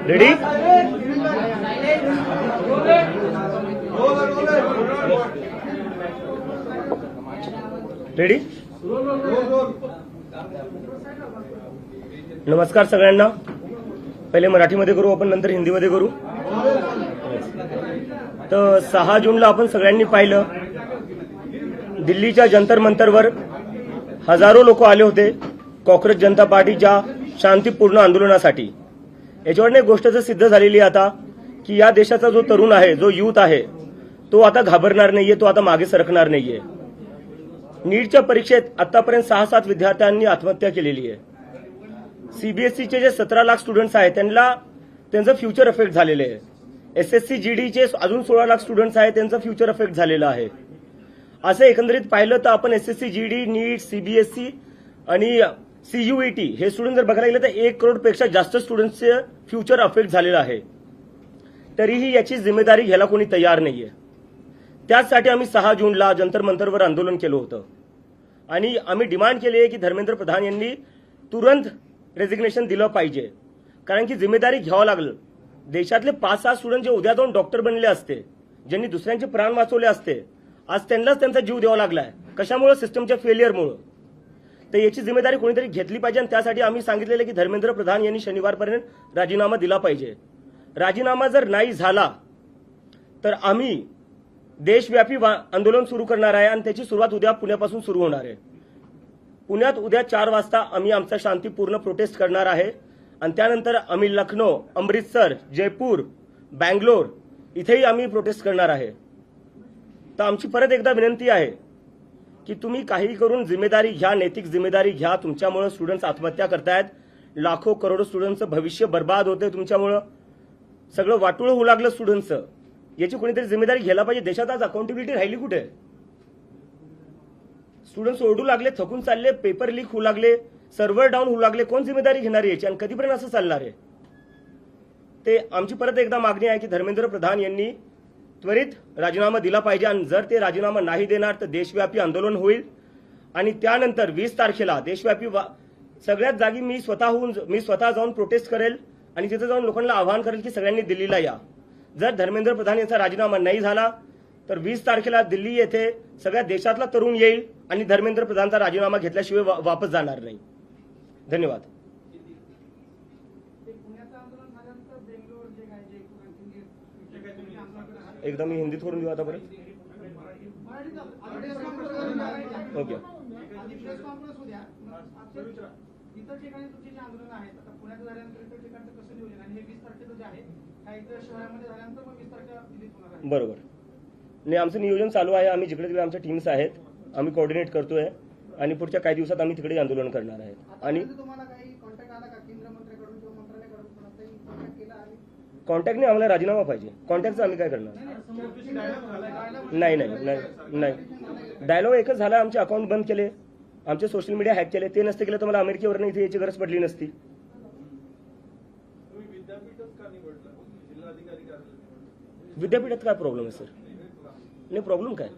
Ready? Ready? नमस्कार सगळ्यांना. पहिले मराठीमध्ये करू आपण, नंतर हिंदीमध्ये करू. तर 6 जूनला आपण सगळ्यांनी पाहिलं, दिल्लीच्या जंतर मंतरवर हजारो लोक आले होते काँग्रेस जनता पार्टीच्या शांतीपूर्ण आंदोलनासाठी. याच्यावरून एक गोष्ट सिद्ध झालेली आहे आता की या देशाचा जो तरुण आहे, जो युथ आहे, तो आता घाबरणार नाहीये, तो आता मागे सरकणार नाहीये. नीटच्या परीक्षेत आतापर्यंत 6-7 विद्यार्थ्यांनी आत्महत्या केलेली आहे. सीबीएसईचे जे 17 लाख स्टुडंट्स आहेत त्यांचं फ्युचर अफेक्ट झालेलं आहे. एसएससी जीडीचे अजून 16 लाख स्टुडंट्स आहेत, त्यांचं फ्युचर अफेक्ट झालेलं आहे. असं एकंदरीत पाहिलं तर आपण एसएससी जीडी, नीट, सीबीएसई आणि सीयूईटी हे स्टुडंट जर बघायला गेलं तर 1 करोडपेक्षा जास्त स्टुडंट्सचे फ्युचर अफेक्ट झालेलं आहे. तरीही याची जिम्मेदारी घ्यायला कोणी तयार नाहीये. त्याचसाठी आम्ही 6 जूनला जंतर मंतरवर आंदोलन केलं होतं आणि आम्ही डिमांड केली आहे की धर्मेंद्र प्रधान यांनी तुरंत रेजिग्नेशन दिलं पाहिजे. कारण की जिम्मेदारी घ्यावं लागलं. देशातले 5-6 स्टुडंट जे उद्या जाऊन डॉक्टर बनले असते, ज्यांनी दुसऱ्यांचे प्राण वाचवले असते, आज त्यांनाच त्यांचा जीव द्यावा लागलाय. कशामुळे? सिस्टमच्या फेलियरमुळे. तर याची जिम्मेदारी कोणीतरी घेतली पाहिजे आणि त्यासाठी आम्ही सांगितलेलं की धर्मेंद्र प्रधान यांनी शनिवारपर्यंत राजीनामा दिला पाहिजे. राजीनामा जर नाही झाला तर आम्ही देशव्यापी आंदोलन सुरू करणार आहे आणि त्याची सुरुवात उद्या पुण्यापासून सुरू होणार आहे. पुण्यात उद्या 4 वाजता आम्ही आमचा शांतीपूर्ण प्रोटेस्ट करणार आहे आणि त्यानंतर आम्ही लखनौ, अमृतसर, जयपूर, बँगलोर इथेही आम्ही प्रोटेस्ट करणार आहे. तर आमची परत एकदा विनंती आहे की तुम्ही काही करून जिम्मेदारी घ्या, नैतिक जिम्मेदारी घ्या. तुमच्यामुळे स्टुडंट्स आत्महत्या करतायत, लाखो करोडो स्टुडंट्सचं भविष्य बर्बाद होते तुमच्यामुळं. सगळं वाटोळं होऊ लागलं स्टुडंट्सचं. याची कोणीतरी जिम्मेदारी घ्यायला पाहिजे. देशात आज अकाउंटेबिलिटी राहिली कुठे? स्टुडंट्स ओरडू लागले, थकून चालले, पेपर लीक होऊ लागले, सर्व्हर डाऊन होऊ लागले. कोण जिम्मेदारी घेणार याची आणि कधीपर्यंत असं चालणार आहे? ते आमची परत एकदा मागणी आहे की धर्मेंद्र प्रधान यांनी त्वरित राजीनामा दिला पाहिजे आणि जर ते राजीनामा नाही देणार तर देशव्यापी आंदोलन होईल आणि त्यानंतर 20 तारखेला देशव्यापी सगळ्याच जागी मी स्वतः जाऊन प्रोटेस्ट करेल आणि तिथे जाऊन लोकांना आवाहन करेल की सगळ्यांनी दिल्लीला या. जर धर्मेंद्र प्रधान यांचा राजीनामा नाही झाला तर 20 तारखेला दिल्ली येथे सगळ्या देशातला तरुण येईल आणि धर्मेंद्र प्रधानचा राजीनामा घेतल्याशिवाय वापस जाणार नाही. धन्यवाद. एकदा मी हिंदीत करून देऊ आता परत. ओके. इतर ठिकाणी तुमचे जे आंदोलन आहेत, आता पुण्यात झाल्यानंतर इतर ठिकाणचं कसं नियोजन आणि हे 20 तारखेचं जे आहे काही इतर शहरामध्ये झाल्यानंतर मग 20 तारखेला दिल्लीत होणार आहे? बरोबर. नाही, आमचं नियोजन चालू आहे. आम्ही जिकडे तिकडे आमच्या टीम्स आहेत, आम्ही कोऑर्डिनेट करतोय आणि पुढच्या काही दिवसात आम्ही तिकडे आंदोलन करणार आहे. आणि तुम्हाला काही कॉन्टॅक्ट आला का केंद्र मंत्र्याकडून किंवा मंत्रालयाकडून कोणाचाही कॉन्टॅक्ट केला? आणि कॉन्टॅक्टने आम्हाला राजीनामा पाहिजे. कॉन्टॅक्टचं आम्ही काय करणार? नाही. डायलॉग एकच झाला. आमचे अकाउंट बंद केले, आमचे सोशल मीडिया हॅक केले. ते नसते केलं तर मला अमेरिकेवरनं इथे याची गरज पडली नसती. विद्यापीठात काय प्रॉब्लेम आहे सर? नाही, प्रॉब्लेम काय?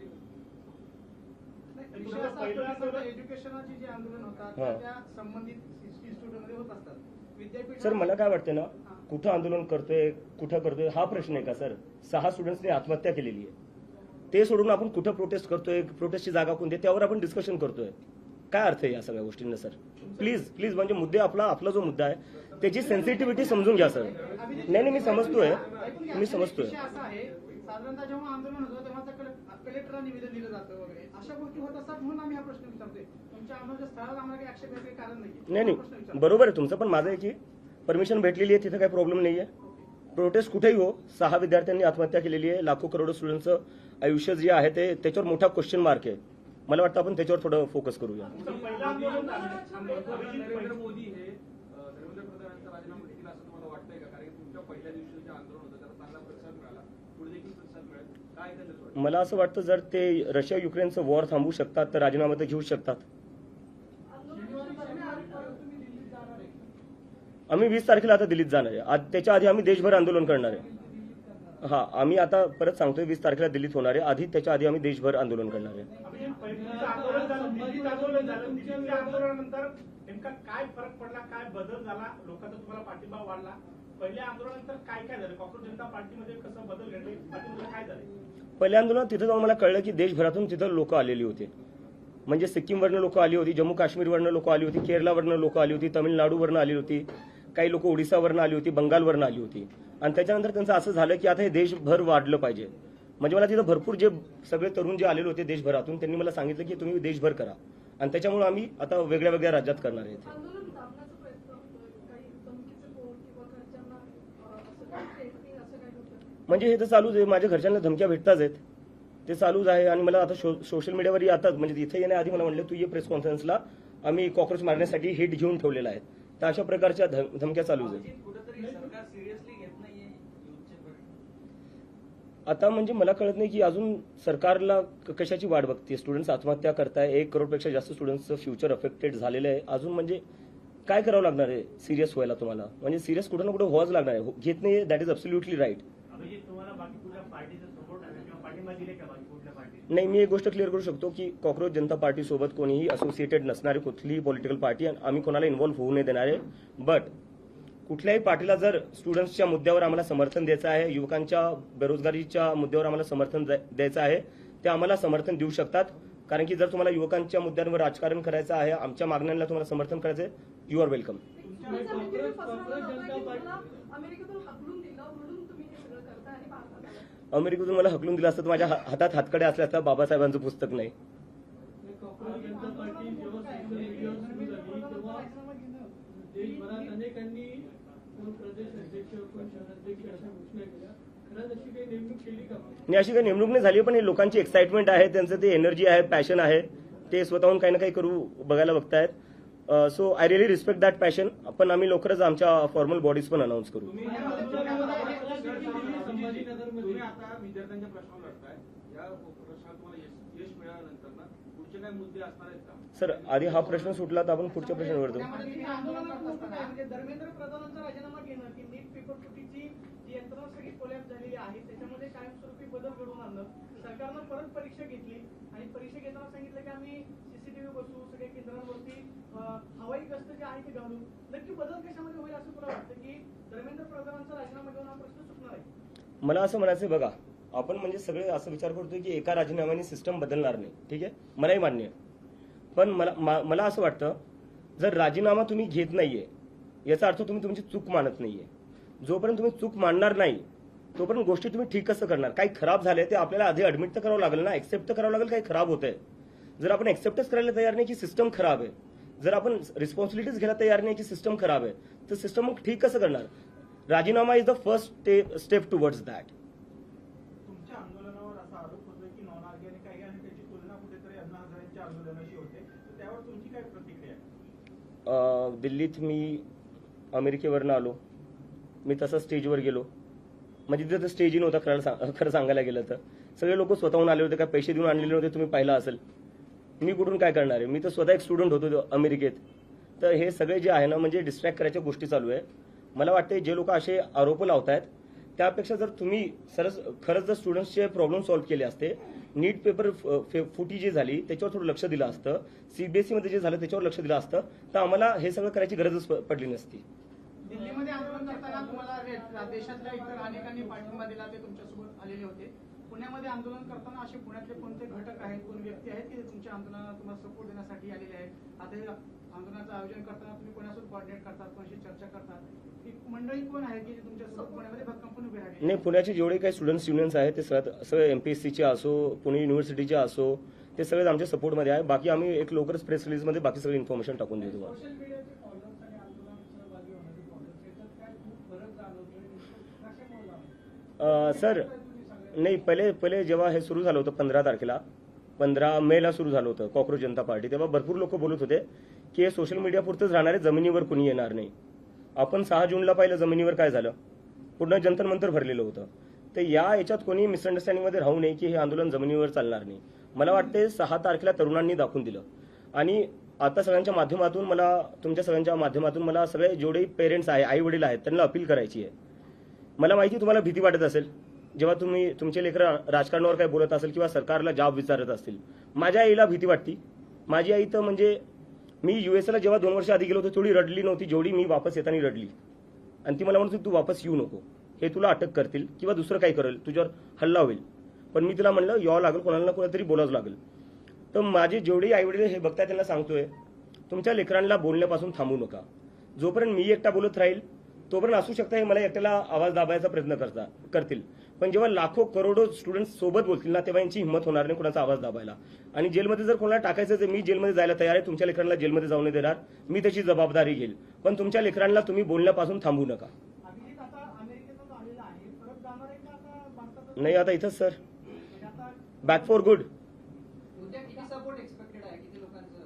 एज्युकेशनची जी आंदोलन होतात त्या संबंधित इन्स्टिट्यूटमध्ये होत असतात. विद्यापीठ सर मला काय वाटतं ना, कुठं आंदोलन करतोय, कुठं करतोय हा प्रश्न आहे का सर? 6 स्टुडंट्सने आत्महत्या केलेली आहे. ते सोडून आपण कुठं प्रोटेस्ट करतोय, प्रोटेस्टची जागा कोणती, त्यावर आपण डिस्कशन करतोय. काय अर्थ आहे या सगळ्या गोष्टींना सर? प्लीज म्हणजे मुद्दे आपला जो मुद्दा आहे त्याची सेन्सिटिव्हिटी समजून घ्या सर. नाही, मी समजतोय. साधारणतः जेव्हा आंदोलन होतं तेव्हा कलेक्टरला निवेदन दिलं जातं वगैरे अशा गोष्टी होत असतात म्हणून आम्ही हा प्रश्न विचारतोय. तुमच्या आंदोलनाच्या स्थळाला आम्हाला काही आक्षेप काही कारण नाही, बरोबर आहे तुमचं. पण माझं आहे की परमिशन भेटलेली आहे, तिथे काही प्रॉब्लेम नाहीये. प्रोटेस्ट कुठेही हो, 6 विद्यार्थ्यांनी आत्महत्या केलेली आहे. लाखो करोडो स्टुडंटचं आयुष्य जे आहे ते त्याच्यावर मोठा क्वेश्चन मार्क आहे. मला वाटतं आपण त्याच्यावर थोडं फोकस करूया. नरेंद्र मोदी हे धर्मेंद्र प्रधानांचा राजीनामा घेतील असं तुम्हाला वाटतंय का? कारण तुमच्या पहिल्या दिवशी जे आंदोलन होतं त्याला चांगला प्रतिसाद मिळाला, पुढे देखील प्रतिसाद मिळेल काय? मला असं वाटतं जर ते रशिया युक्रेनचं वॉर थांबवू शकतात तर राजीनामा तर घेऊ शकतात. आम्ही 20 तारखेला आता दिल्लीत जाणार आहे. त्याच्या आधी आम्ही देशभर आंदोलन करणार आहे. हा, आम्ही आता परत सांगतोय 20 तारखेला दिल्लीत होणार आहे. आधी त्याच्या आधी आम्ही देशभर आंदोलन करणार आहे. आंदोलनानंतर नेमका काय फरक पडला, काय बदल झाला, लोकांचा तुम्हाला पाठिंबा वाढला, पहिल्या आंदोलनानंतर काय काय झालं? कॉक्रोच जनता पार्टीमध्ये कसं बदल घडले? पार्टीमध्ये काय झाले? पहिल्या आंदोलनात तिथं जाऊन मला कळलं की देशभरातून तिथं लोक आलेली होती. म्हणजे सिक्कीमवरनं लोक आली होती, जम्मू काश्मीरवरनं लोक आली होती, केरळवरनं लोक आली होती, तमिळनाडूवरनं आली होती, काही लोक ओडिसावरनं आली होती, बंगालवरनं आली होती. आणि त्याच्यानंतर त्यांचं असं झालं की आता हे देशभर वाढलं पाहिजे. म्हणजे मला तिथं भरपूर जे सगळे तरुण जे आलेले होते देशभरातून त्यांनी मला सांगितलं की तुम्ही देशभर करा. आणि त्याच्यामुळे आम्ही आता वेगळ्या वेगळ्या राज्यात करणार आहे. आंदोलन दाबण्याचा प्रयत्न होतोय, काही धमकीचे फोन किंवा घरच्यांना असं काही threatening असं काही होतं? म्हणजे हे तर चालूच आहे. माझ्या घरच्यांना धमक्या भेटताच आहेत, ते चालूच आहे. आणि मला आता सोशल मीडियावर येतात. म्हणजे इथे येण्याआधी मला म्हणलं तू ये प्रेस कॉन्फरन्सला, आम्ही कॉक्रोच मारण्यासाठी हिट घेऊन ठेवलेला आहे. तर अशा प्रकारच्या धमक्या चालूच आहेत. कुठेतरी सरकार सिरियसली घेत नाहीये युथचे प्रश्न. आता म्हणजे मला कळत नाही की अजून सरकारला कशाची वाट बघते. स्टुडंट्स आत्महत्या करताय, 1 करोडपेक्षा जास्त स्टुडंट्सचं फ्युचर अफेक्टेड झालेलं आहे. अजून म्हणजे काय करावं लागणार आहे सिरियस व्हायला तुम्हाला? म्हणजे सिरियस कुठं ना कुठं व्हावंच लागणार आहे. घेत नाही, that is absolutely right. Abhijit, तुम्हाला बाकी कुठल्या पार्टीचा सपोर्ट आहे किंवा पाठिंबा दिले का बाकी कुठल्या पार्टी? नाही, मी एक गोष्ट क्लिअर करू शकतो की कॉक्रोच जनता पार्टी सोबत कोणीही असोसिएटेड नसणारी कुठलीही पॉलिटिकल पार्टी आम्ही कोणाला इन्व्हॉल्व्ह होऊ नाही देणार आहे. बट कुठल्याही पार्टीला जर स्टुडंट्सच्या मुद्द्यावर आम्हाला समर्थन द्यायचं आहे, युवकांच्या बेरोजगारीच्या मुद्द्यावर आम्हाला समर्थन द्यायचं आहे, ते आम्हाला समर्थन देऊ शकतात. कारण की जर तुम्हाला युवकांच्या मुद्द्यांवर राजकारण करायचं आहे, आमच्या मागण्यांना तुम्हाला समर्थन करायचं आहे, यू आर वेलकम. तुमचा negative पसरवला जातोय की तुम्हाला अमेरिकेतून हाकलून दिलं म्हणून तुम्ही हे सगळं करताय आणि भारतात आलाय. अमेरिकेतून मला हकलून दिलं असतं तर माझ्या हातात हातकडे असल्या असता बाबासाहेबांचं पुस्तक नाही. कॉक्रोच जनता पार्टी जेव्हा सोशल मीडियावर सुरू झाली तेव्हा देशभरात अनेकांनी कोण प्रदेश अध्यक्ष कोण शहराध्यक्ष अशा घोषणा केल्या. खरंच अशी काही नेमणूक केली का? आणि अशी काही नेमणूक नाही झाली, पण हे लोकांची एक्साइटमेंट आहे, त्यांचं ते एनर्जी आहे, पॅशन आहे, ते स्वतःहून काही ना काही करू बघायला बघतायत. So I really respect that passion. पण आम्ही लवकरच आमच्या फॉर्मल बॉडीज पण अनाऊन्स करू. तुम्ही आता विद्यार्थ्यांच्या प्रश्नावर लढताय. या प्रश्नात तुम्हाला यश मिळाल्यानंतर ना पुढचे काही मुद्दे असणार आहेत का? सर, आधी हा प्रश्न सुटला तर आपण पुढच्या प्रश्नावर जाऊ. म्हणजे धर्मेंद्र प्रधानांचा राजीनामा घेणं की नीट पेपर फुटीची जी यंत्रणा सगळी कोलॅप्स झालेली आहे त्याच्यामध्ये कायमस्वरूपी बदल घडवून आणलं. सरकारनं परत परीक्षा घेतली आणि परीक्षा घेताना सांगितलं की आम्ही सीसीटीव्ही बसवू, सगळ्या केंद्रांवरती हवाई गस्त जे आहे ते घालू. नक्की बदल कशामध्ये होईल असं तुला वाटतं की धर्मेंद्र प्रधानांचा राजीनामा घेऊन हा प्रश्न सुटणार आहे? मला असं म्हणायचं बघा, आपण म्हणजे सगळे असं विचार करतोय की एका राजीनाम्याने सिस्टम बदलणार नाही. ठीक आहे, मलाही मान्य आहे. पण मला असं वाटतं जर राजीनामा तुम्ही घेत नाहीये याचा अर्थ तुम्ही तुमची चूक मानत नाहीये. जोपर्यंत तुम्ही चूक मानणार नाही तोपर्यंत गोष्टी तुम्ही ठीक कसं करणार? काही खराब झाले ते आपल्याला आधी ऍडमिट तर करावं लागेल ना, एक्सेप्ट तर करावं लागेल काही खराब होतंय. जर आपण एक्सेप्टच करायला तयार नाही की सिस्टम खराब आहे, जर आपण रिस्पॉन्सिबिलिटीज घ्यायला तयार नाही की सिस्टम खराब आहे, तर सिस्टम मग ठीक कसं करणार? राजीनामा is the first step towards that. तुमच्या आंदोलनावर असा आरोप होतोय की नॉन आरगे आणि काही आणि त्याची तुलना कुठेतरी अण्णा हजारेंच्या आंदोलनाशी होते. तर त्यावर तुमची काय प्रतिक्रिया आहे? दिल्लीत मी अमेरिकेवरनं आलो, मी तसं स्टेजवर गेलो. म्हणजे तिथं स्टेज इन होता खरं सांगायला गेलं तर. सगळे लोक स्वतःहून आले होते, काय पैसे देऊन आणलेले नव्हते. तुम्ही पाहिलं असेल. मी कुठून काय करणार आहे? मी तर स्वतः एक स्टुडंट होतो अमेरिकेत. तर हे सगळे जे आहे ना म्हणजे डिस्ट्रॅक्ट करायच्या गोष्टी चालू आहे. मला वाटते जे लोक असे आरोप लावतायत त्यापेक्षा जर तुम्ही खरंच जर स्टुडंट्सचे प्रॉब्लेम सॉल्व्ह केले असते, नीट पेपर फुटी जी झाली त्याच्यावर थोडं लक्ष दिलं असतं, सीबीएसई मध्ये जे झालं त्याच्यावर लक्ष दिलं असतं, तर आम्हाला हे सगळं करायची गरजच पडली नसती. दिल्लीमध्ये आंदोलन करताना तुम्हाला देशातल्या इतर अनेकांनी पाठिंबा दिला, ते तुमच्यासोबत आलेले होते. पुण्यामध्ये आंदोलन करताना असे पुण्यातले कोणते घटक आहेत, कोण व्यक्ती आहेत की तुमच्या आंदोलनाला तुम्हाला सपोर्ट देण्यासाठी आलेले आहेत? आता हे आंदोलनाचं आयोजन करताना तुम्ही कोणासोबत कोऑर्डिनेट करतात, कोणाशी चर्चा करतात? ही मंडळी कोण आहे की तुमच्यासोबत पुण्यामध्ये भक्कमपणे उभे राहिले? नाही, पुण्याचे जेवढे काही स्टुडंट्स युनियन्स आहेत ते सगळे एमपीएससीचे असो, पुणे युनिव्हर्सिटीचे असो, ते सगळे आमच्या सपोर्टमध्ये आहे. बाकी आम्ही एक लवकरच प्रेस रिलीजमध्ये बाकी सगळी इन्फॉर्मेशन टाकून देऊ तुम्हाला. सोशल मीडियाचे फॉलोअर्स आणि आंदोलनात सहभागी होणारे फॉलोअर्स याच्यात काय खूप फरक जाणवतोय? कशामुळे सर, नाही, पहिले जेव्हा हे सुरू झालं होतं 15 तारखेला, 15 मेला सुरू झालं होतं कॉक्रोच जनता पार्टी, तेव्हा भरपूर लोक बोलत होते की हे सोशल मीडिया पुरतंच राहणार आहे, जमिनीवर कुणी येणार नाही. आपण 6 जूनला पाहिलं जमिनीवर काय झालं, पूर्ण जंतर मंतर भरलेलं होतं. तर याच्यात कोणी मिसअंडरस्टँडिंगमध्ये राहू नये की हे आंदोलन जमिनीवर चालणार नाही. मला वाटते 6 तारखेला तरुणांनी दाखवून दिलं. आणि आता सगळ्यांच्या माध्यमातून तुमच्या सगळ्यांच्या माध्यमातून मला सगळे जेवढे पेरेंट्स आहे, आई वडील आहेत, त्यांना अपील करायची आहे. मला माहिती तुम्हाला भीती वाटत असेल जेव्हा तुम्ही तुमचे लेकरं राजकारणावर काय बोलत असेल किंवा सरकारला जॉब विचारत असतील. माझ्या आईला भीती वाटती. माझी आई तर म्हणजे मी युएसला जेव्हा 2 वर्ष आधी गेलो होतो तेवढी रडली नव्हती जेवढी मी वापस येताना रडली. आणि ती मला म्हणते तू वापस येऊ नको, हे तुला अटक करतील किंवा दुसरं काही करेल, तुझ्यावर हल्ला होईल. पण मी तिला म्हणलं यावं लागेल, कोणाला ना कोणातरी बोलावं लागेल. तर माझे जेवढे आईवडील हे बघताय त्यांना सांगतोय, तुमच्या लेकरांना बोलण्यापासून थांबू नका. जोपर्यंत मी एकटा बोलत राहील तोपर्यंत असू शकता हे मला एकट्याला आवाज दाबायचा प्रयत्न करतील, पण जेव्हा लाखो करोडो स्टुडंट्स सोबत बोलतील ना, तेव्हा यांची हिंमत होणार नाही कोणाचा आवाज दाबायला. आणि जेलमध्ये जर कोणाला टाकायचं तर मी जेलमध्ये जायला तयार आहे, तुमच्या लेकरांना जेलमध्ये जाऊ नाही देणार, मी त्याची जबाबदारी घेईल. पण तुमच्या लेकरांना तुम्ही बोलण्यापासून थांबू नका. अभिजित आता अमेरिकेतून आलेला आहे, परत जाणार आहे का आता भारतात? नाही, आता इथंच सर, म्हणजे आता बॅक फॉर गुड. उद्या किती सपोर्ट एक्सपेक्टेड आहे, किती लोकांचं?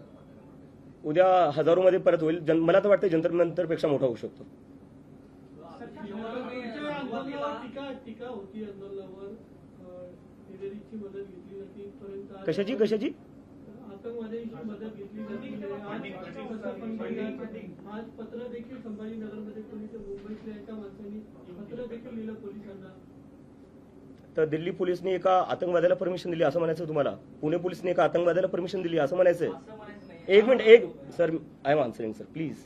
उद्या हजारोमध्ये परत होईल. मला तर वाटतं जंतर मंतरपेक्षा मोठा होऊ शकतो. तुमच्या आंदोलनावर टीका होती, आंदोलनावर हिलेरीची मदत घेतली जाते इथपर्यंत. कशाची आतंकवाद्यांची मदत घेतली जाते. आज पत्र देखील संभाजीनगरमध्ये पोलीस, मुंबईतल्या एका माणसाने पत्र देखील लिहिलं पोलिसांना. तर दिल्ली पोलिसने एका आतंकवाद्याला परमिशन दिली असं म्हणायचं तुम्हाला? पुणे पोलिसने एका आतंकवाद्याला परमिशन दिली असं म्हणायचंय? एक minute sir, I am answering sir, please.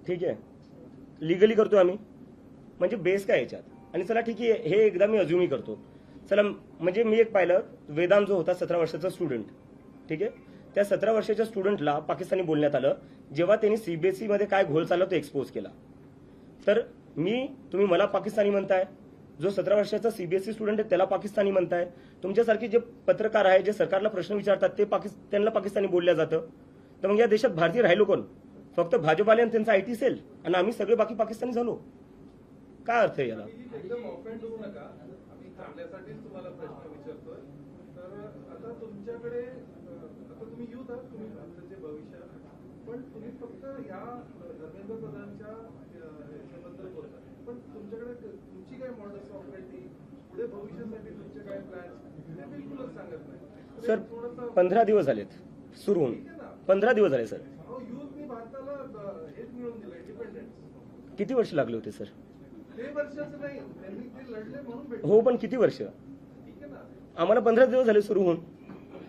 ठीक आहे, लिगली करतोय आम्ही, म्हणजे बेस काय याच्यात? आणि चला ठीक आहे, हे एकदा मी अज्युमी करतो. चला, म्हणजे मी एक पाहिलं, वेदांत जो होता 17 वर्षाचा स्टुडंट, ठीक आहे, त्या 17 वर्षाच्या स्टुडंटला पाकिस्तानी बोलण्यात आलं जेव्हा त्यांनी सीबीएसई मध्ये काय घोळ चालला तो एक्सपोज केला. तर तुम्ही मला पाकिस्तानी म्हणताय, जो 17 वर्षाचा सीबीएसई स्टुडंट आहे त्याला पाकिस्तानी म्हणताय. तुमच्यासारखे जे पत्रकार आहेत जे सरकारला प्रश्न विचारतात ते त्यांना पाकिस्तानी बोलल्या जातं. तर मग या देशात भारतीय राहिलो कोण? फक्त भाजपाले आणि त्यांचा आयटी सेल, आणि आम्ही सगळे बाकी पाकिस्तानी झालो. काय अर्थ आहे याला? एकदम ऑफेंड होऊ नका, आम्ही चांगल्यासाठीच तुम्हाला प्रश्न विचारतोय. तर आता तुमच्याकडे, आता तुम्ही युथ आहात, तुम्ही भारताचे भविष्य, पण तुम्ही फक्त या धर्मेंद्र प्रधानच्या याच्याबद्दल बोलता, पण तुमच्याकडे तुमची काय मॉडेल्स ऑपरेटी, पुढे भविष्यासाठी तुमचे काय प्लॅन्स, ते बिलकुलच सांगत नाही. सर 15 दिवस झालेत सुरू होऊन, 15 दिवस झाले सर. युथनी भारताला हेच मिळवून दिलं, इंडिपेंडन्स. किती वर्ष लागले होते सर? ते वर्षाचं नाही, त्यांनी ते लढले म्हणून भेटले. हो, पण किती वर्ष? ठीक आहे ना. आम्हाला 15 दिवस झाले सुरू होऊन.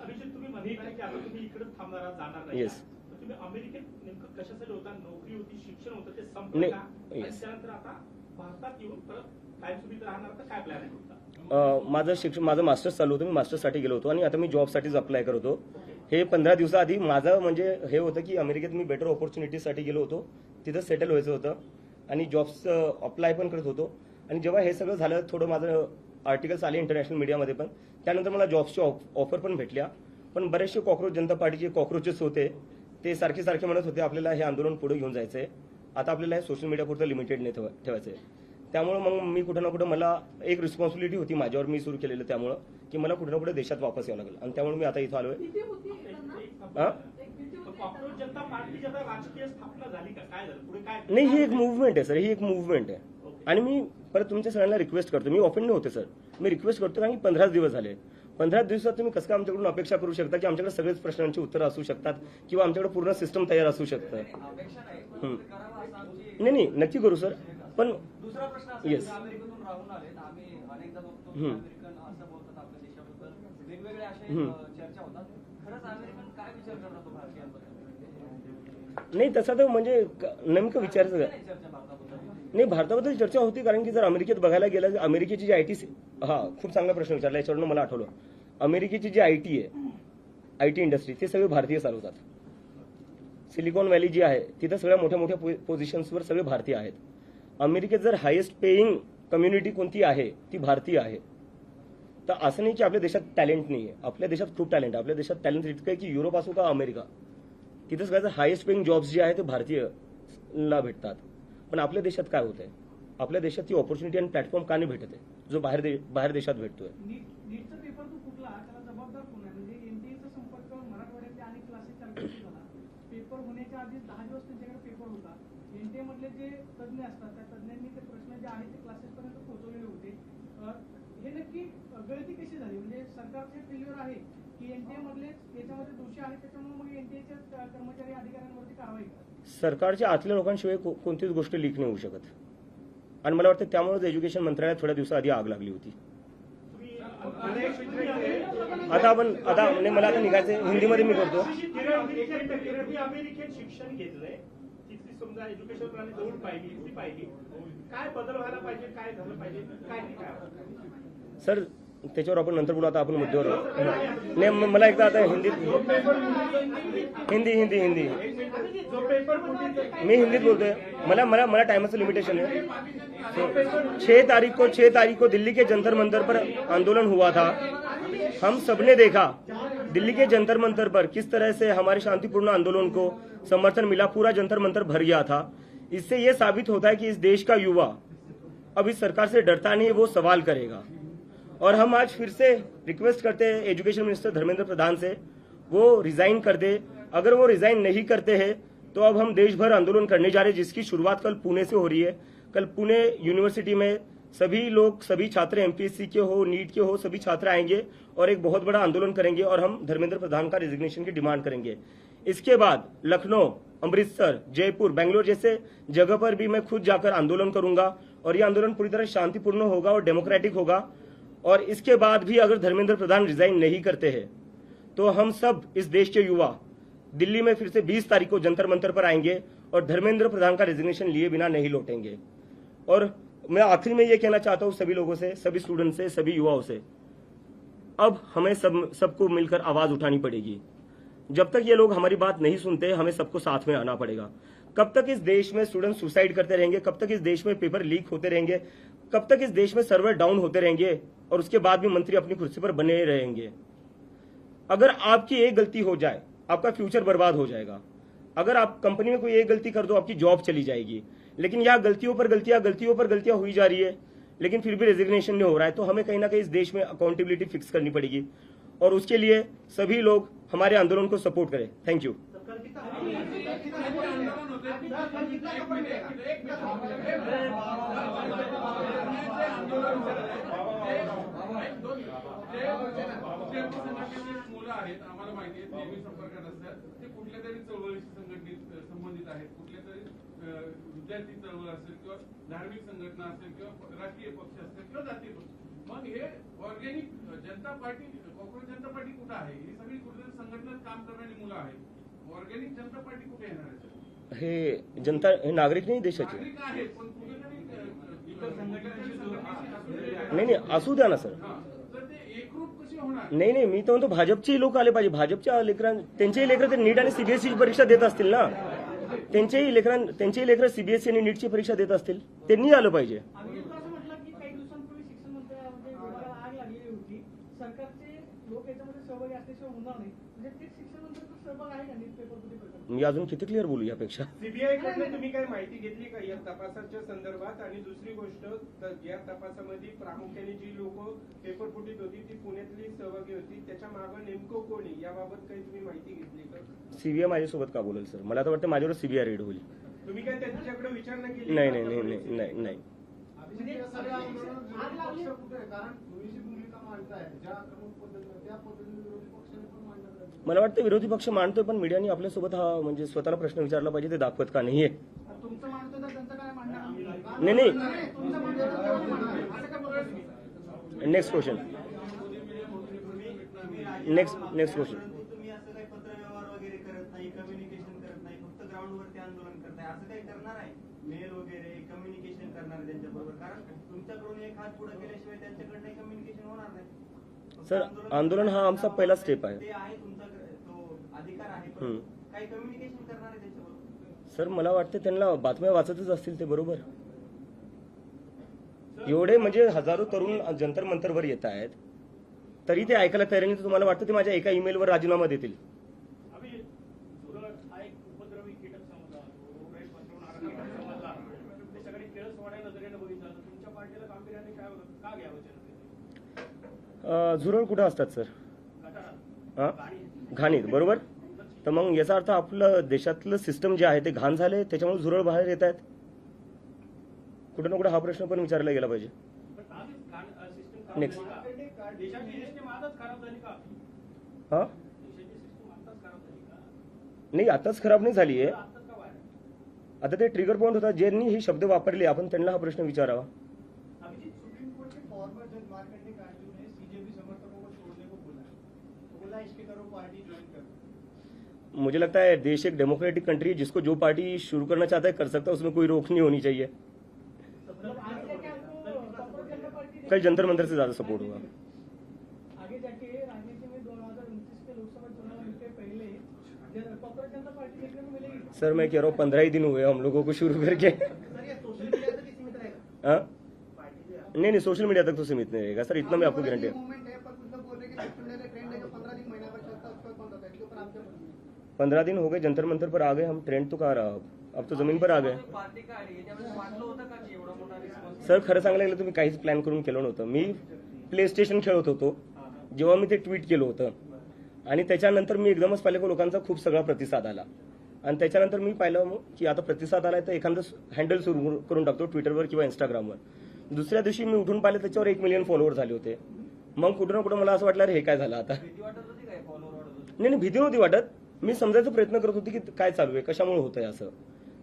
अभिजित, तुम्ही मध्ये की आता तुम्ही इकडेच थांबणार आहात, जाणार नाही. Yes. तर तुम्ही अमेरिकेत नेमकं कशासाठी होता? नोकरी होती, शिक्षण होतं, ते नाही. संपलं का? आणि Yes. त्यानंतर आता भारतात येऊन परत कायमस्वरूपी राहणार, तर काय प्लॅन आहे तुमचा? माझं मास्टर्स चालू होतं, मी मास्टर्ससाठी गेलो होतो आणि आता मी जॉबसाठीच अप्लाय करत होतो. हे 15 दिवसाआधी माझं म्हणजे हे होतं की अमेरिकेत मी बेटर ऑपॉर्च्युनिटीसाठी गेलो होतो, तिथं सेटल व्हायचं होतं आणि जॉब्सचं अप्लाय पण करत होतो. आणि जेव्हा हे सगळं झालं, थोडं माझं आर्टिकल्स आले इंटरनॅशनल मीडियामध्ये पण, त्यानंतर मला जॉब्सची ऑफर पण भेटल्या. पण बरेचसे कॉक्रोच जनता पार्टीचे कॉक्रोचेस होते, ते सारखे म्हणत होते आपल्याला हे आंदोलन पुढे घेऊन जायचंय, आता आपल्याला हे सोशल मीडियापुरतं लिमिटेड नाही ठेवायचंय. त्यामुळे मग मी कुठं ना कुठं मला एक रिस्पॉन्सिबिलिटी होती माझ्यावर, मी सुरू केलेलं, त्यामुळं की मला कुठं ना कुठे देशात वापस यावं लागेल. आणि त्यामुळे मी आता इथं आलोय. भीती होती त्यांना? हा? एक भीती होती कॉक्रोच जनता पार्टीची आता राजकीय स्थापना झाली का? काय झालं पुढे? काय नाही, ही एक मुव्हमेंट आहे सर, ही एक मुव्हमेंट आहे. आणि मी परत तुमच्या सगळ्यांना रिक्वेस्ट करतो, मी ऑफेंड होते सर, मी रिक्वेस्ट करतो कारण की 15 दिवस झाले. 15 दिवसात तुम्ही कसं काय आमच्याकडून अपेक्षा करू शकता की आमच्याकडे सगळेच प्रश्नांची उत्तरं असू शकतात किंवा आमच्याकडे पूर्ण सिस्टम तयार असू शकतं? अपेक्षा नाही, पण करावं असं आमची. नाही, नक्की करू सर. पण दुसरा प्रश्न असा Yes. की अमेरिकेतून राहून आले, अनेकदा बघतो की अमेरिकन असं बोलतात आपल्या देशाबद्दल, वेगवेगळे असे चर्चा होतात. खरंच अमेरिकन काय विचार करतात तो भारतीयांबद्दल? नाही, तसा तर म्हणजे नेमकं विचारायचं नाही चर्चा भारताबद्दल. नाही, भारताबद्दल चर्चा होती कारण की जर अमेरिकेत बघायला गेलं, अमेरिकेची जी आयटी, खूप चांगला प्रश्न विचारला, याच्यावरून मला आठवलं. अमेरिकेची जी आयटी आहे, आयटी इंडस्ट्री, ते सगळे भारतीय चालवतात. सिलिकॉन व्हॅली जी आहे तिथं सगळ्या मोठ्या पोझिशन्सवर सगळे भारतीय आहेत. अमेरिकेत जर हायेस्ट पेईंग कम्युनिटी कोणती आहे ती भारतीय आहे. तर असं नाही की आपल्या देशात टॅलेंट नाही आहे, आपल्या देशात खूप टॅलेंट आहे. आपल्या देशात टॅलेंट इतकं आहे की युरोप असो का अमेरिका, तिथं सगळ्याचं हायेस्ट पेईंग जॉब्स जे आहे ते भारतीयला भेटतात. पण आपल्या देशात काय होत आहे? आपल्या देशात ती ऑपॉर्च्युनिटी आणि प्लॅटफॉर्म का नाही भेटत आहे जो बाहेर देशात भेटतोय? नीटचा पेपर जो फुटला त्याला जबाबदार कोण आहे? म्हणजे एनटीएचा संपर्क मराठवाड्यातले अनेक क्लासेस चालू झाला. पेपर होण्याच्या आधी 10 दिवस त्यांच्याकडे पेपर होता. एनटीए मधले जे तज्ज्ञ असतात त्या तज्ज्ञांनी ते प्रश्न जे आहेत ते क्लासेस पर्यंत पोहोचवलेले होते. हे नक्की गळती कशी झाली? म्हणजे सरकारचे फेल्युअर आहे की एनटीए मधले याच्यामध्ये दोषी आहेत, त्याच्यामुळे मग एनटीएच्या कर्मचारी अधिकाऱ्यांवरती कारवाई करा? सरकारच्या आतल्या लोकांशिवाय कोणतीच गोष्ट लीक नाही होऊ शकत. आणि मला वाटतं त्यामुळेच एज्युकेशन मंत्रालयात थोड्या दिवसाआधी आग लागली होती. मला आता निघायचं, हिंदीमध्ये मी करतो. अमेरिकेत शिक्षण घेतलंय, तिथली समजा एज्युकेशन प्रणाली जवळ पाहिली ती पाहिली, काय बदल व्हायला पाहिजे, काय झालं पाहिजे, काय नाही काय? सर त्याच्यावर आपण नंतर बोलू, आता आपण मुद्द्यावर नाही. मला एकदा आता हिंदी जो पेपर फुटी मी हिंदीत बोलतोय. मला मला मला टाइमाचं लिमिटेशन है. 6 तारीख को दिल्ली के जंतर मंतर पर आंदोलन हुआ था. हम सबने देखा दिल्ली के जंतर मंतर पर किस तरह से हमारे शांतिपूर्ण आंदोलन को समर्थन मिला. पूरा जंतर मंतर भर गया था. इससे यह साबित होता है कि इस देश का युवा अब इस सरकार से डरता नहीं, वो सवाल करेगा. और हम आज फिर से रिक्वेस्ट करते हैं एजुकेशन मिनिस्टर धर्मेंद्र प्रधान से, वो रिजाइन कर दे. अगर वो रिजाइन नहीं करते हैं तो अब हम देश भर आंदोलन करने जा रहे हैं, जिसकी शुरुआत कल पुणे से हो रही है. कल पुणे यूनिवर्सिटी में सभी लोग, सभी छात्र एमपीएससी के हो, नीट के हो, सभी छात्र आएंगे और एक बहुत बड़ा आंदोलन करेंगे और हम धर्मेंद्र प्रधान का रेजिग्नेशन की डिमांड करेंगे. इसके बाद लखनऊ, अमृतसर, जयपुर, बेंगलोर जैसे जगह पर भी मैं खुद जाकर आंदोलन करूंगा और ये आंदोलन पूरी तरह शांतिपूर्ण होगा और डेमोक्रेटिक होगा. और इसके बाद भी अगर धर्मेंद्र प्रधान रिजाइन नहीं करते हैं तो हम सब इस देश के युवा दिल्ली में फिर से 20 तारीख को जंतर मंतर पर आएंगे और धर्मेंद्र प्रधान का रेजिग्नेशन लिए बिना नहीं लौटेंगे. और मैं आखिर में ये कहना चाहता हूं सभी लोगों से, सभी स्टूडेंट से, सभी युवाओं से, अब हमें सबको मिलकर आवाज उठानी पड़ेगी. जब तक ये लोग हमारी बात नहीं सुनते, हमें सबको साथ में आना पड़ेगा. कब तक इस देश में स्टूडेंट सुसाइड करते रहेंगे, कब तक इस देश में पेपर लीक होते रहेंगे, कब तक इस देश में सर्वर डाउन होते रहेंगे और उसके बाद भी मंत्री अपनी कुर्सी पर बने रहेंगे. अगर आपकी एक गलती हो जाए, आपका फ्यूचर बर्बाद हो जाएगा. अगर आप कंपनी में कोई एक गलती कर दो, आपकी जॉब चली जाएगी. लेकिन यहाँ गलतियों पर गलतियां हुई जा रही है, लेकिन फिर भी रेजिग्नेशन नहीं हो रहा है. तो हमें कहीं ना कहीं इस देश में अकाउंटेबिलिटी फिक्स करनी पड़ेगी और उसके लिए सभी लोग हमारे आंदोलन को सपोर्ट करें. Thank you. मुलं आहेत, आम्हाला माहिती आहे, नेहमी संपर्कात असतात. ते कुठल्या तरी चळवळीशी संबंधित आहेत, कुठल्या तरी विद्यार्थी चळवळ असेल किंवा धार्मिक संघटना असेल किंवा राष्ट्रीय पक्ष असेल किंवा जातीय पक्ष. मग हे ऑर्गॅनिक जनता पार्टी, कॉक्रोच जनता पार्टी कुठं आहे? ही सगळी कुठेतरी संघटनेत काम करणारी मुलं आहेत. ऑर्गॅनिक जनता पार्टी कुठे येणार आहे? हे जनता, हे नागरिक नाही देशाचे. नागरिक आहेत पण कुठेतरी इतर संघटनांशी नाही असू द्या ना सर. तर ते एकरूप कसे होणार? नाही मी तर म्हणतो भाजपचेही लोक आले पाहिजे. भाजपच्या त्यांचेही लेकरं ते नीट आणि सीबीएसई परीक्षा देत असतील ना, त्यांचेही लेकरं सीबीएसई आणि नीटची परीक्षा देत असतील, त्यांनी आलं पाहिजे. आम्ही असं म्हटलं की काही दिवसांपूर्वी शिक्षण मंत्र्यामध्ये विभागाला आग लागलेली होती. सरकारचे लोक याच्यामध्ये सहभागी असल्याशिवाय होणार नाही. म्हणजे ते शिक्षण मंत्र्यांचा सहभाग आहे का नीट पेपर फुटी प्रकरणात? मी अजून किती क्लिअर बोलू यापेक्षा. सीबीआय कडनं तुम्ही काय माहिती घेतली का या तपासाच्या संदर्भात? आणि दुसरी गोष्ट, या तपासामध्ये प्रामुख्याने जी लोक पेपर फुटीत होती ती पुण्यातली सहभागी होती, त्याच्या मागे नेमकं कोणी, याबाबत काही तुम्ही माहिती घेतली का? सीबीआय माझ्यासोबत का बोलेल सर? मला तर वाटतं माझ्यावर सीबीआय रेड होईल. तुम्ही काय त्यांच्याकडे विचारणा केली? नाही. म्हणजे आग लागली कुठे आहे? कारण तुम्ही जी भूमिका मांडताय ज्या आक्रमक पद्धतीने, त्या पद्धतीने विरोधी पक्षाने पण मांडलं पाहिजे. मला वाटतं विरोधी पक्ष मांडतोय, पण मीडियाने आपल्यासोबत हा म्हणजे स्वतःला प्रश्न विचारला पाहिजे, ते दाखवत का नाहीये. तुमचं मांडतोय तर त्यांचं काय मांडणार? नाही. तुमचं मांडतोय तर तेवढं मांडणार. असं काय बोलायचं? Next question. Next question. तुम्ही असं काही पत्रव्यवहार वगैरे करत नाही, कम्युनिकेशन करत नाही, फक्त ग्राउंडवरती आंदोलन करताय, असं काही करणार आहे? मेल वगैरे कम्युनिकेशन करणार आहे त्यांच्याबरोबर? कारण तुमच्याकडून एक हात पुढे केल्याशिवाय त्यांच्याकडनं कम्युनिकेशन होणार नाही. सर आंदोलन हा आमचा पहिला स्टेप आहे. ते आहे तुमचा तो अधिकार आहे, पण काही कम्युनिकेशन करणार आहे त्यांच्याबरोबर? सर मला वाटतं त्यांना बातम्या वाचतच असतील ते, बरोबर. एवढे म्हणजे हजारो तरुण जंतर मंतरवर येत आहेत तरी ते ऐकायला तयार नाही. तर तुम्हाला वाटतं ते माझ्या एका ईमेलवर राजीनामा देतील? आम्ही झुरळ हा एक उपद्रवी कीटक समजला, रोगराई पसरवणारा कीटक समजला. ते सगळे किळस वाड्या नजरेनं बघितलं तर तुमच्या पार्टीला गांभीर्याने काय का घ्यावं जनतेने? झुरळ कुठं असतात सर? गटारात, हा, घाणीत, बरोबर. तर मग याचा अर्थ आपलं देशातलं सिस्टम जे आहे ते घाण झाले, त्याच्यामुळे झुरळ बाहेर येत आहेत. कुठं ना कुठं हा प्रश्न पण विचारला गेला पाहिजे. नेक्स्ट. देशाची सिस्टीम आताच खराब झाली का? हा देशाची सिस्टीम आताच खराब झाली का? नाही, आताच खराब नाही झाली आहे. आताच का बाहेर? आता ते ट्रिगर पॉईंट होता, ज्यांनी हे शब्द वापरले आपण त्यांना हा प्रश्न विचारावा. अभिजीत, सुप्रीम कोर्ट के फॉर्मर जज मार्कंडे कांजू ने सीजेपी समर्थकों को छोड़ने को बोला है. तो बोला इसके करो पार्टी ज्वाइन कर. मुझे लगता है देश एक डेमोक्रेटिक कंट्री है, जिसको जो पार्टी शुरू करना चाहता है कर सकता है, उसमें कोई रोक नहीं होनी चाहिए। मतलब आगे जाके आपको कांग्रेस जनता पार्टी कल जंतर मंतर से ज्यादा सपोर्ट होगा। आगे जाके राजनीति में 2029 के लोकसभा चुनाव के पहले कांग्रेस जनता पार्टी देखने को मिलेगी। सर मैं कह रहा हूँ 15 ही दिन हुए हम लोगों को शुरू करके। सर ये सोशल मीडिया तक ही सीमित रहेगा। हाँ? नहीं सोशल मीडिया तक तो सीमित नहीं रहेगा सर, इतना मैं आपको गारंटी है। मूवमेंट है पर कुछ लोग बोल रहे हैं कि सोशल मीडिया का ट्रेंड है जो 15 दिन महीना भर चलता है उसका कौन होता है, इसके ऊपर आप क्या बोलेंगे? 15 दिन हो गए, जंतर मंतर पर आ गए हम, ट्रेंड तो कहाँ रहा अब तो जमीन पर आ गए। पार्टी काय आहे याच्यामध्ये वाटलं होतं का की एवढा मोठा रिस्पॉन्स सर खरं सांगायला गेलं तर मी काहीच प्लॅन करून केलं नव्हतं। मी प्ले स्टेशन खेळत होतो जेव्हा मी ते ट्विट केलं होतं, आणि त्याच्यानंतर मी एकदमच पाहिलं की लोकांचा खूप सगळा प्रतिसाद आला, आणि त्याच्यानंतर मी पाहिलं की आता प्रतिसाद आलाय तर एखादं हँडल सुरू करून टाकतो ट्विटरवर किंवा इंस्टाग्रामवर। दुसऱ्या दिवशी मी उठून पाहिलं त्याच्यावर 1 मिलियन फॉलोअर झाले होते। मग कुठं ना कुठं मला असं वाटलं अरे हे काय झालं आता। भीती वाटत होती काय फॉलोअर वाढत होती? नाही भीती नव्हती वाटत, मी समजायचा प्रयत्न करत होते की काय चालू आहे, कशामुळे होतंय असं।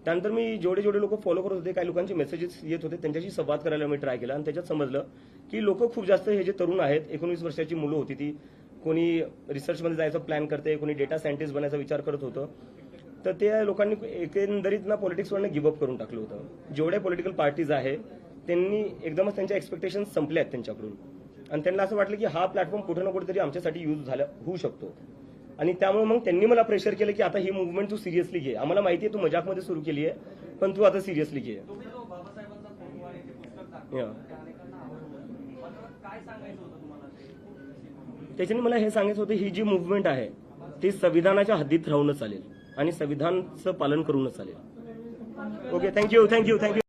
त्यानंतर मी जेवढे लोक फॉलो करत होते, काही लोकांचे मेसेजेस येत होते, त्यांच्याशी संवाद करायला मी ट्राय केला, आणि त्याच्यात समजलं की लोक खूप जास्त हे जे तरुण आहेत, 19 वर्षाची मुलं होती ती, कोणी रिसर्चमध्ये जायचं प्लॅन करते, कोणी डेटा सायंटिस्ट बनायचा विचार करत होतं, तर त्या लोकांनी एकंदरीत ना पॉलिटिक्सवरनं गिव्हअप करून टाकलं होतं। जेवढ्या पॉलिटिकल पार्टीज आहे त्यांनी एकदमच त्यांच्या एक्सपेक्टेशन संपले आहेत त्यांच्याकडून, आणि त्यांना असं वाटलं की हा प्लॅटफॉर्म कुठे ना कुठेतरी आमच्यासाठी यूज होऊ शकतो, आणि त्यामुळे मग त्यांनी मला प्रेशर केलं की आता ही मुवमेंट तू सिरियसली घे। आम्हाला माहिती आहे तू मजाकमध्ये सुरू केली आहे, पण तू आता सिरियसली घे। तुम्ही जो बाबासाहेबांचा फोटो आणि ते पुस्तक या. दाखवलं ते अनेकांना आवडलं, मात्र काय सांगायचं होतं तुम्हाला ते? त्याच्याने मला हे सांगायचं होतं ही जी मुवमेंट आहे ती संविधानाच्या हद्दीत राहूनच चालेल आणि संविधानाचं पालन करूनच चालेल। Okay, thank you.